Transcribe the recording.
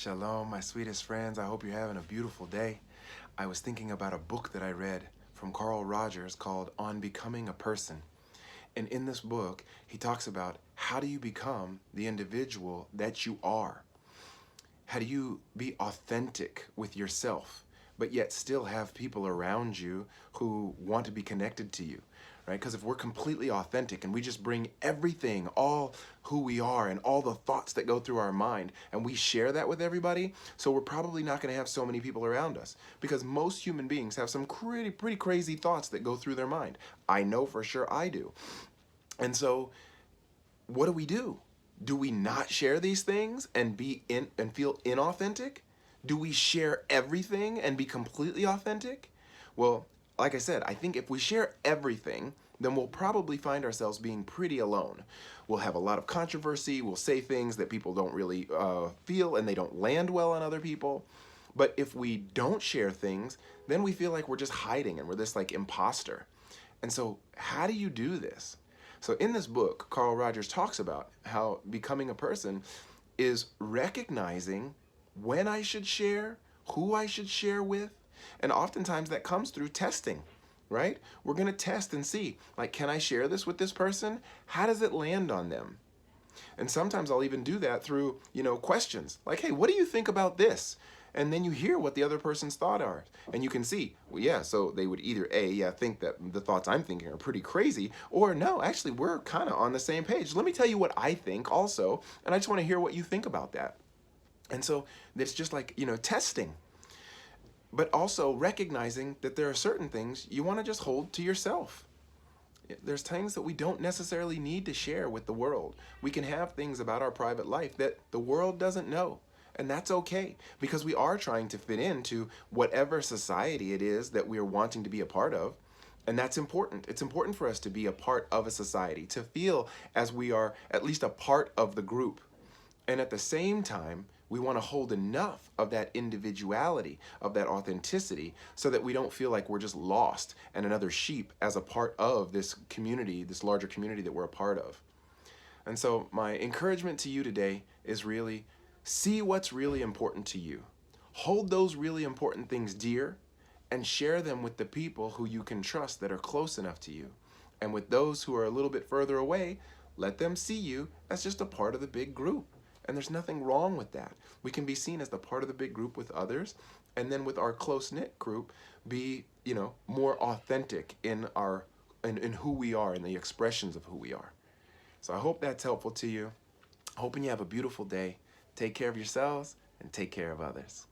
Shalom, my sweetest friends. I hope you're having a beautiful day. I was thinking about a book that I read from Carl Rogers called On Becoming a Person. And in this book, he talks about how do you become the individual that you are? How do you be authentic with yourself, but yet still have people around you who want to be connected to you? Right? Because if we're completely authentic and we just bring everything, all who we are and all the thoughts that go through our mind, and we share that with everybody, so we're probably not going to have so many people around us, because most human beings have some pretty crazy thoughts that go through their mind. I know for sure I do. And so what do? Do we not share these things and feel inauthentic? Do we share everything and be completely authentic? Well, like I said, I think if we share everything, then we'll probably find ourselves being pretty alone. We'll have a lot of controversy. We'll say things that people don't really feel, and they don't land well on other people. But if we don't share things, then we feel like we're just hiding and we're this like imposter. And so how do you do this? So in this book, Carl Rogers talks about how becoming a person is recognizing when I should share, who I should share with, and oftentimes that comes through testing, right? We're going to test and see, like, can I share this with this person? How does it land on them? And sometimes I'll even do that through, questions like, hey, what do you think about this? And then you hear what the other person's thought are. And you can see, well, yeah, so they would either think that the thoughts I'm thinking are pretty crazy, or no, actually, we're kind of on the same page. Let me tell you what I think also, and I just want to hear what you think about that. And so it's just like, testing, but also recognizing that there are certain things you want to just hold to yourself. There's things that we don't necessarily need to share with the world. We can have things about our private life that the world doesn't know. And that's okay, because we are trying to fit into whatever society it is that we are wanting to be a part of. And that's important. It's important for us to be a part of a society, to feel as we are at least a part of the group. And at the same time, we want to hold enough of that individuality, of that authenticity, so that we don't feel like we're just lost and another sheep as a part of this community, this larger community that we're a part of. And so my encouragement to you today is really see what's really important to you. Hold those really important things dear and share them with the people who you can trust that are close enough to you. And with those who are a little bit further away, let them see you as just a part of the big group. And there's nothing wrong with that. We can be seen as the part of the big group with others, and then with our close-knit group, be, more authentic in who we are and the expressions of who we are. So I hope that's helpful to you. Hoping you have a beautiful day. Take care of yourselves and take care of others.